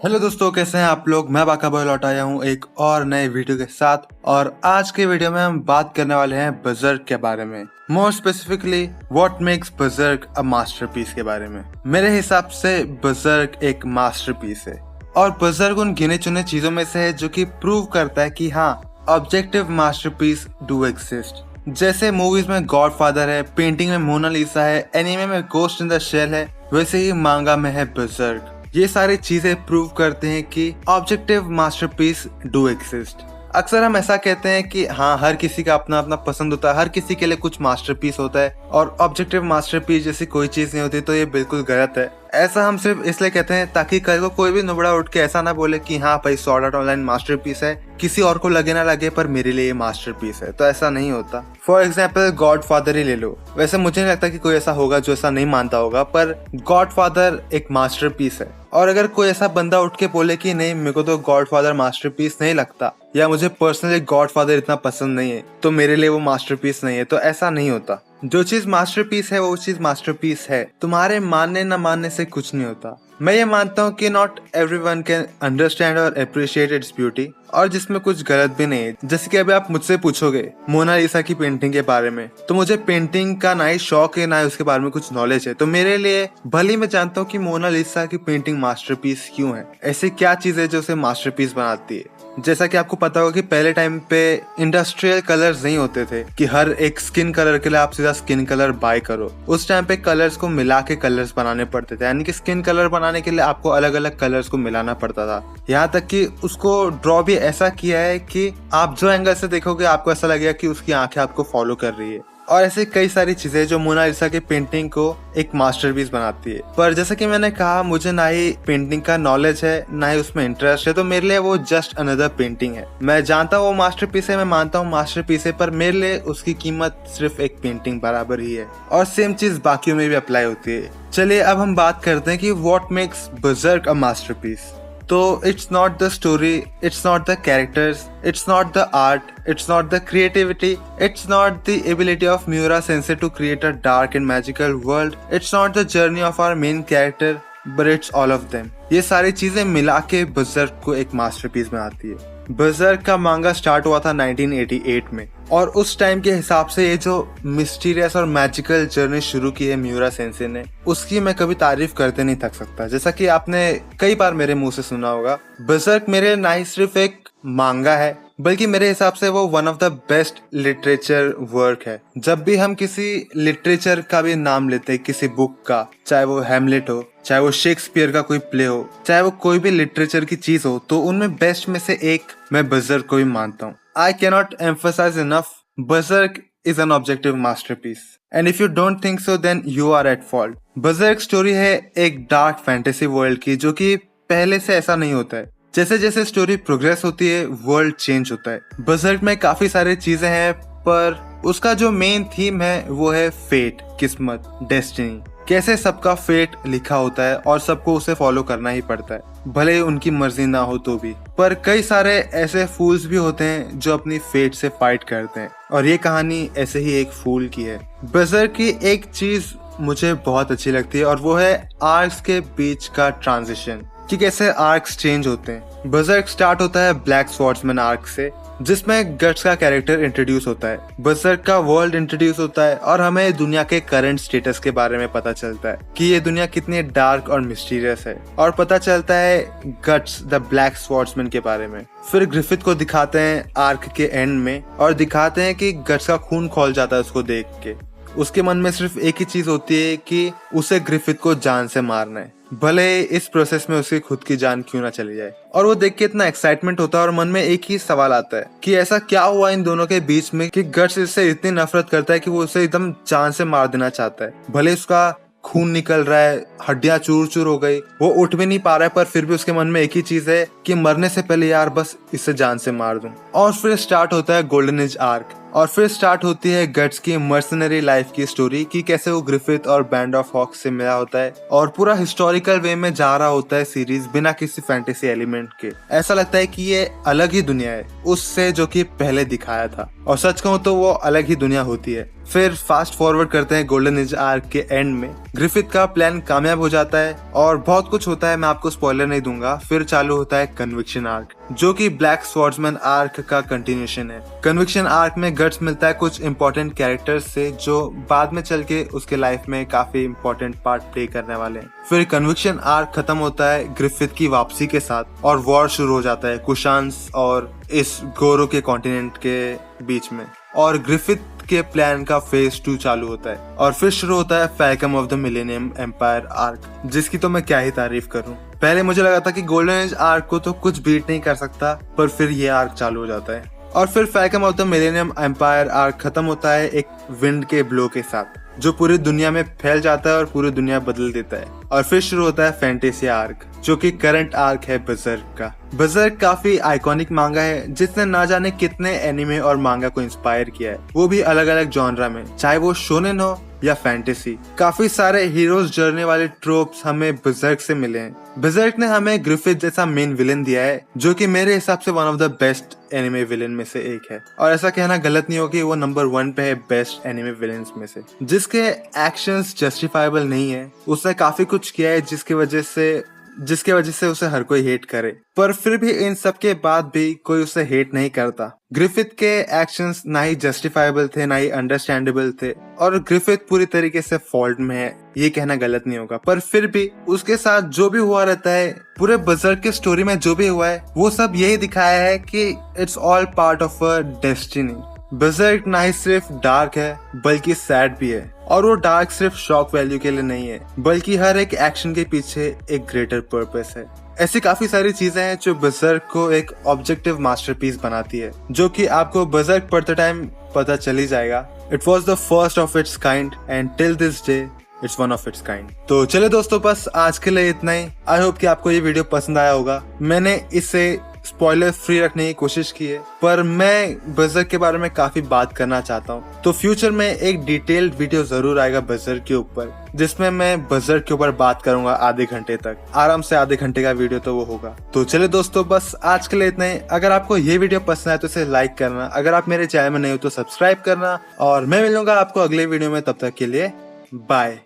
Hello दोस्तों, कैसे हैं आप लोग। मैं बाका बॉय लौट आया हूँ एक और नए वीडियो के साथ। और आज के वीडियो में हम बात करने वाले हैं बजर्क के बारे में। More specifically what makes Berserk a masterpiece के बारे में। मेरे हिसाब से बजर्क एक मास्टरपीस है और बजर्क उन गिने चुने चीजों में से है जो कि प्रूव करता है कि हाँ, ऑब्जेक्टिव मास्टरपीस डू एग्जिस्ट। जैसे मूवीज में गॉडफादर है, पेंटिंग में मोनालिसा है, एनीमे में गोस्ट इन द शेल है, वैसे ही मांगा में है बजर्क। ये सारी चीजें प्रूव करते हैं कि ऑब्जेक्टिव मास्टरपीस डू एग्जिस्ट। अक्सर हम ऐसा कहते हैं कि हाँ, हर किसी का अपना अपना पसंद होता है, हर किसी के लिए कुछ मास्टरपीस होता है और ऑब्जेक्टिव मास्टरपीस जैसी कोई चीज नहीं होती, तो ये बिल्कुल गलत है। ऐसा हम सिर्फ इसलिए कहते हैं ताकि कल को कोई भी नुबड़ा उठ के ऐसा ना बोले कि हाँ भाई, स्वॉर्ड आर्ट ऑनलाइन मास्टरपीस है, किसी और को लगे ना लगे पर मेरे लिए ये मास्टरपीस है। तो ऐसा नहीं होता। फॉर एग्जाम्पल गॉडफादर ही ले लो। वैसे मुझे नहीं लगता कि कोई ऐसा होगा जो ऐसा नहीं मानता होगा, पर गॉडफादर एक मास्टरपीस है। और अगर कोई ऐसा बंदा उठ के बोले कि नहीं, मेरे को तो गॉडफादर मास्टरपीस नहीं लगता, या मुझे पर्सनली गॉडफादर इतना पसंद नहीं है, तो मेरे लिए वो मास्टरपीस नहीं है, तो ऐसा नहीं होता। जो चीज मास्टरपीस है वो चीज मास्टरपीस है। तुम्हारे मानने न मानने से कुछ नहीं होता। मैं ये मानता हूँ कि नॉट एवरीवन कैन अंडरस्टैंड और अप्रिशिएट इट्स ब्यूटी, और जिसमें कुछ गलत भी नहीं है। जैसे कि अभी आप मुझसे पूछोगे मोनालिसा की पेंटिंग के बारे में, तो मुझे पेंटिंग का ना ही शौक है ना ही उसके बारे में कुछ नॉलेज है। तो मेरे लिए भले मैं जानता हूँ कि मोनालिसा की पेंटिंग मास्टरपीस क्यों है, ऐसी क्या चीज है जो उसे मास्टरपीस बनाती है। जैसा कि आपको पता होगा कि पहले टाइम पे इंडस्ट्रियल कलर्स नहीं होते थे कि हर एक स्किन कलर के लिए आप सीधा स्किन कलर बाय करो। उस टाइम पे कलर्स को मिला के कलर्स बनाने पड़ते थे, यानी कि स्किन कलर बनाने के लिए आपको अलग अलग कलर्स को मिलाना पड़ता था। यहाँ तक कि उसको ड्रॉ भी ऐसा किया है कि आप जो एंगल से देखोगे आपको ऐसा लगेगा कि उसकी आंखें आपको फॉलो कर रही है। और ऐसे कई सारी चीजें जो मोनालिसा की पेंटिंग को एक मास्टरपीस बनाती है। पर जैसा कि मैंने कहा, मुझे ना ही पेंटिंग का नॉलेज है ना ही उसमें इंटरेस्ट है, तो मेरे लिए वो जस्ट अनदर पेंटिंग है। मैं जानता हूँ वो मास्टरपीस है, मैं मानता हूँ मास्टरपीस है, पर मेरे लिए उसकी कीमत सिर्फ एक पेंटिंग बराबर ही है। और सेम चीज बाकियों में भी अप्लाई होती है। चलिए अब हम बात करते हैं कि what makes Berserk a masterpiece. तो it's not the story, it's not the characters, it's not the art, it's not the creativity, it's not the ability of Miura Sensei to create a dark and magical world, it's not the journey of our main character, but it's all of them. ये सारी चीजें मिला के बजर्क को एक masterpiece बनाती है। बजर्क का मांगा स्टार्ट हुआ था 1988 में, और उस टाइम के हिसाब से ये जो मिस्टीरियस और मैजिकल जर्नी शुरू की है मियुरा सेंसे ने, उसकी मैं कभी तारीफ करते नहीं थक सकता। जैसा कि आपने कई बार मेरे मुंह से सुना होगा, बजर्क मेरे ना ही सिर्फ एक मांगा है, बल्कि मेरे हिसाब से वो one of the best literature work है। जब भी हम किसी लिटरेचर का भी नाम लेते हैं, किसी बुक का, चाहे वो हैमलेट हो, चाहे वो शेक्सपियर का कोई प्ले हो, चाहे वो कोई भी लिटरेचर की चीज हो, तो उनमें बेस्ट में से एक मैं बजर्क को ही मानता हूँ। I can not emphasise enough, Berserk is an objective masterpiece, and if you don't think so then you are at fault. Berserk story है एक डार्क फैंटेसी वर्ल्ड की, जो कि पहले से ऐसा नहीं होता है। जैसे जैसे स्टोरी प्रोग्रेस होती है वर्ल्ड चेंज होता है। बजर्क में काफी सारी चीजें हैं, पर उसका जो मेन थीम है वो है फेट, किस्मत, डेस्टिनी। कैसे सबका फेट लिखा होता है और सबको उसे फॉलो करना ही पड़ता है, भले उनकी मर्जी ना हो तो भी। पर कई सारे ऐसे फूल्स भी होते हैं जो अपनी फेट से फाइट करते हैं, और ये कहानी ऐसे ही एक फूल की है। बजर्क की एक चीज मुझे बहुत अच्छी लगती है, और वो है आर्क्स के बीच का ट्रांजिशन, कि कैसे आर्क्स चेंज होते हैं। बजर्क स्टार्ट होता है ब्लैक स्वॉर्ड्समैन आर्क से, जिसमें गट्स का कैरेक्टर इंट्रोड्यूस होता है, बजर्क का वर्ल्ड इंट्रोड्यूस होता है, और हमें दुनिया के करंट स्टेटस के बारे में पता चलता है कि ये दुनिया कितनी डार्क और मिस्टीरियस है, और पता चलता है गट्स द ब्लैक स्वॉर्ड्समैन के बारे में। फिर ग्रिफिथ को दिखाते हैं आर्क के एंड में, और दिखाते हैं कि गट्स का खून खौल जाता है उसको देख के। उसके मन में सिर्फ एक ही चीज होती है कि उसे ग्रिफिथ को जान से मारना है, भले इस प्रोसेस में उसकी खुद की जान क्यों ना चली जाए। और वो देख के इतना एक्साइटमेंट होता है, और मन में एक ही सवाल आता है कि ऐसा क्या हुआ इन दोनों के बीच में कि गट्स इससे इतनी नफरत करता है कि वो उसे एकदम जान से मार देना चाहता है। भले उसका खून निकल रहा है, हड्डियां चूर चूर हो गई, वो उठ भी नहीं पा रहा है, पर फिर भी उसके मन में एक ही चीज है कि मरने से पहले यार बस इसे जान से मार दूं। और फिर स्टार्ट होता है गोल्डन एज आर्क, और फिर स्टार्ट होती है गट्स की मर्सनरी लाइफ की स्टोरी, कि कैसे वो ग्रिफिथ और बैंड ऑफ हॉक्स से मिला होता है, और पूरा हिस्टोरिकल वे में जा रहा होता है सीरीज, बिना किसी फैंटेसी एलिमेंट के। ऐसा लगता है कि ये अलग ही दुनिया है उससे जो कि पहले दिखाया था, और सच कहूं तो वो अलग ही दुनिया होती है। फिर फास्ट फॉरवर्ड करते हैं गोल्डन एज आर्क के एंड में। ग्रिफिथ का प्लान कामयाब हो जाता है और बहुत कुछ होता है, मैं आपको स्पॉइलर नहीं दूंगा। फिर चालू होता है कन्विक्शन आर्क, जो कि ब्लैक स्वॉर्ड्समैन आर्क का कंटिन्यूएशन है। कन्विक्शन आर्क में गट्स मिलता है कुछ इंपॉर्टेंट कैरेक्टर्स से जो बाद में चल के उसके लाइफ में काफी इंपॉर्टेंट पार्ट प्ले करने वाले हैं। फिर कन्विक्शन आर्क खत्म होता है ग्रिफिथ की वापसी के साथ और वॉर शुरू हो जाता है कुशांस और इस गोरो के कॉन्टिनेंट के बीच में, और ग्रिफिथ के प्लान का फेज 2 चालू होता है। और फिर शुरू होता है Falcon of the millennium empire arc, जिसकी तो मैं क्या ही तारीफ करूं। पहले मुझे लगा था कि गोल्डन एज आर्क को तो कुछ बीट नहीं कर सकता, पर फिर ये आर्क चालू हो जाता है। और फिर Falcon of the millennium empire arc खत्म होता है एक विंड के ब्लो के साथ, जो पूरी दुनिया में फैल जाता है और पूरी दुनिया बदल देता है। और फिर शुरू होता है फैंटेसिया आर्क, जो कि करंट आर्क है बजर्क का। बजर्क काफी आइकॉनिक मांगा है जिसने ना जाने कितने एनिमे और मांगा को इंस्पायर किया है, वो भी अलग अलग जॉनरा में, चाहे वो शोनेन हो या फैंटेसी। काफी सारे हीरोज जर्नी वाले ट्रोप्स हमें बजर्क से मिले हैं। बजर्क ने हमें ग्रिफिथ जैसा मेन विलन दिया है, जो कि मेरे हिसाब से one of the best anime villain में से एक है। और ऐसा कहना गलत नहीं हो कि वो नंबर 1 पे है बेस्ट एनिमे विलन्स में से। जिसके एक्शंस जस्टिफाइबल नहीं है, उसने काफी कुछ किया है जिसकी वजह से उसे हर कोई हेट करे, पर फिर भी इन सब के बाद भी कोई उसे हेट नहीं करता। ग्रिफिथ के एक्शंस ना ही जस्टिफाइबल थे ना ही अंडरस्टैंडेबल थे, और ग्रिफिथ पूरी तरीके से फॉल्ट में है, ये कहना गलत नहीं होगा। पर फिर भी उसके साथ जो भी हुआ रहता है, पूरे बजर्क के स्टोरी में जो भी हुआ है, वो सब यही दिखाया है कि it's all part of a destiny. बजर्क ना ही सिर्फ डार्क है बल्कि सैड भी है, और वो डार्क सिर्फ शॉक वैल्यू के लिए नहीं है, बल्कि हर एक एक्शन के पीछे एक ग्रेटर पर्पस है। ऐसी काफी सारी चीजें हैं जो बजर्क को एक ऑब्जेक्टिव मास्टरपीस बनाती है, जो कि आपको बजर्क पढ़ते टाइम पता चल ही जाएगा। It was the first of its kind and till this day it's one of its kind. तो चले दोस्तों, बस आज के लिए इतना ही। आई होप कि आपको ये वीडियो पसंद आया होगा। मैंने इसे स्पॉइलर फ्री रखने की कोशिश की है, पर मैं बजर्क के बारे में काफी बात करना चाहता हूँ, तो फ्यूचर में एक डिटेल्ड वीडियो जरूर आएगा बजर्क के ऊपर, जिसमें मैं बजर्क के ऊपर बात करूंगा आधे घंटे तक, आराम से आधे घंटे का वीडियो तो वो होगा। तो चले दोस्तों, बस आज के लिए इतना ही। अगर आपको ये वीडियो पसंद आए तो इसे लाइक करना, अगर आप मेरे चैनल में नहीं हो तो सब्सक्राइब करना, और मैं मिलूंगा आपको अगले वीडियो में। तब तक के लिए बाय।